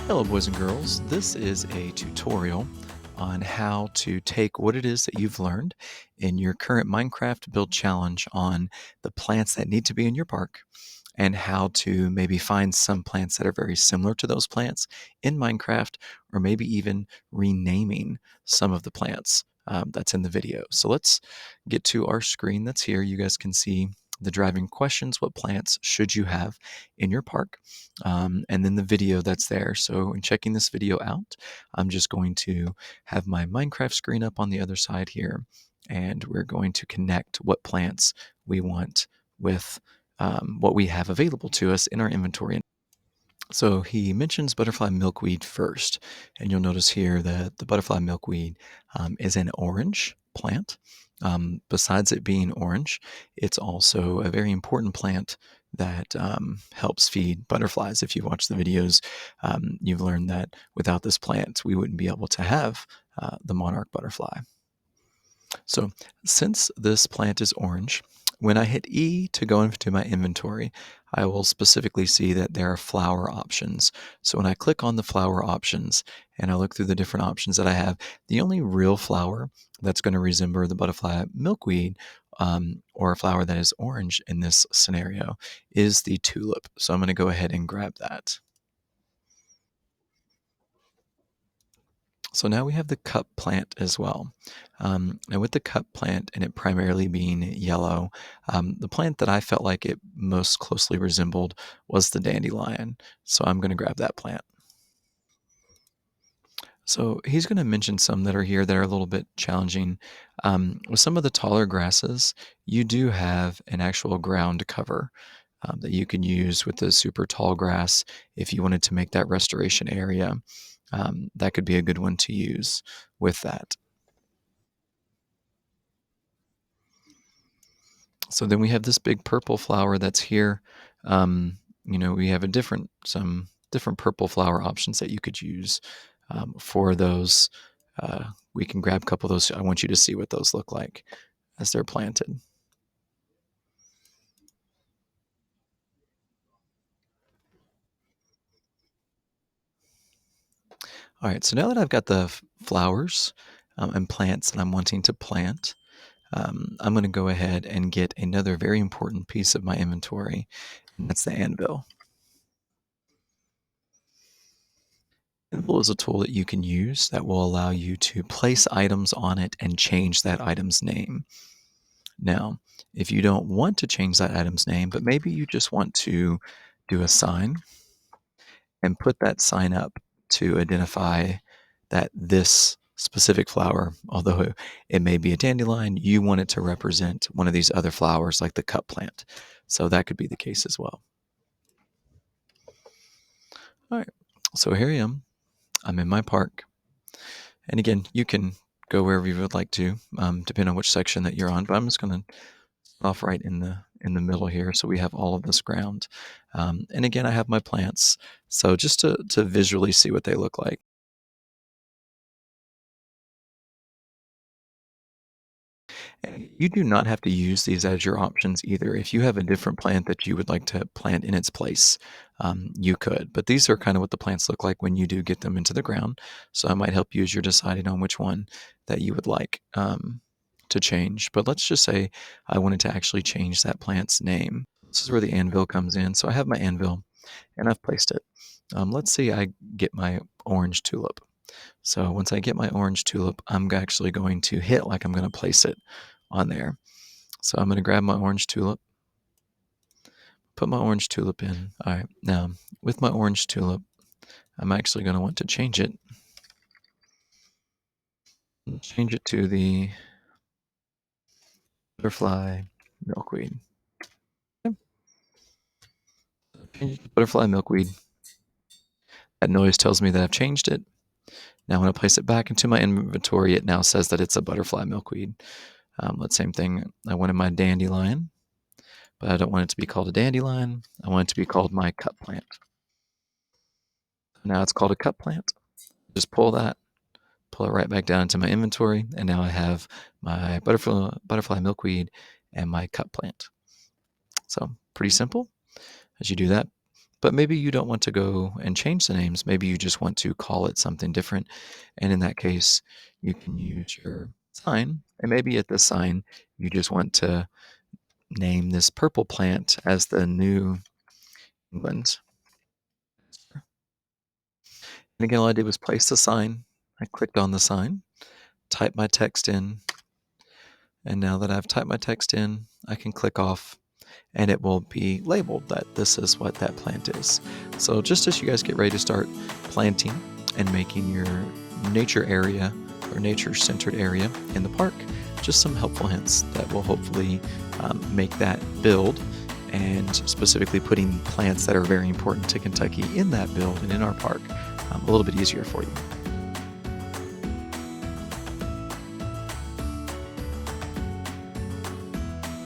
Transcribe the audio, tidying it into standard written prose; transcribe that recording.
Hello, boys and girls. This is a tutorial on how to take what it is that you've learned in your current Minecraft build challenge on the plants that need to be in your park and how to maybe find some plants that are very similar to those plants in Minecraft, or maybe even renaming some of the plants that's in the video. So let's get to our screen that's here. You guys can see the driving questions. What plants should you have in your park? And then the video that's there. So in checking this video out, I'm just going to have my Minecraft screen up on the other side here, and we're going to connect what plants we want with what we have available to us in our inventory. So he mentions butterfly milkweed first, and you'll notice here that the butterfly milkweed is an orange plant. Besides it being orange, it's also a very important plant that helps feed butterflies. If you watch the videos, you've learned that without this plant, we wouldn't be able to have the monarch butterfly. So since this plant is orange, when I hit E to go into my inventory, I will specifically see that there are flower options. So when I click on the flower options and I look through the different options that I have, the only real flower that's going to resemble the butterfly milkweed, or a flower that is orange in this scenario, is the tulip. So I'm going to go ahead and grab that. So now we have the cup plant as well. And with the cup plant and it primarily being yellow, the plant that I felt like it most closely resembled was the dandelion. So I'm going to grab that plant. So he's going to mention some that are here that are a little bit challenging. With some of the taller grasses, you do have an actual ground cover that you can use with the super tall grass if you wanted to make that restoration area. That could be a good one to use with that. So then we have this big purple flower that's here. We have some different purple flower options that you could use for those. We can grab a couple of those. I want you to see what those look like as they're planted. All right, so now that I've got the flowers and plants that I'm wanting to plant, I'm going to go ahead and get another very important piece of my inventory, and that's the anvil. Anvil is a tool that you can use that will allow you to place items on it and change that item's name. Now, if you don't want to change that item's name, but maybe you just want to do a sign and put that sign up to identify that this specific flower, although it may be a dandelion, you want it to represent one of these other flowers like the cup plant. So that could be the case as well. All right, so here I am. I'm in my park. And again, you can go wherever you would like to, depending on which section that you're on. But I'm just going to off right in the middle here, so we have all of this ground. And again, I have my plants, so just to visually see what they look like. And you do not have to use these as your options either. If you have a different plant that you would like to plant in its place, you could. But these are kind of what the plants look like when you do get them into the ground. So I might help you as you're deciding on which one that you would like to change. But let's just say I wanted to actually change that plant's name. This is where the anvil comes in. So I have my anvil and I've placed it. Let's see, I get my orange tulip. So once I get my orange tulip, I'm actually going to hit like I'm going to place it on there. So I'm going to grab my orange tulip, put my orange tulip in. All right, now with my orange tulip, I'm actually going to want to change it. Change it to the butterfly milkweed. Change it to butterfly milkweed. That noise tells me that I've changed it. Now when I place it back into my inventory, it now says that it's a butterfly milkweed. Same thing. I wanted my dandelion, but I don't want it to be called a dandelion. I want it to be called my cup plant. Now it's called a cup plant. Just pull it right back down into my inventory, and now I have my butterfly milkweed and my cup plant. So pretty simple. As you do that, But maybe you don't want to go and change the names. Maybe you just want to call it something different. And in that case, you can use your sign. And maybe at the sign, you just want to name this purple plant as the New England. And again, all I did was place the sign. I clicked on the sign, typed my text in, and now that I've typed my text in, I can click off and it will be labeled that this is what that plant is. So just as you guys get ready to start planting and making your nature area or nature-centered area in the park, just some helpful hints that will hopefully make that build, and specifically putting plants that are very important to Kentucky in that build and in our park a little bit easier for you.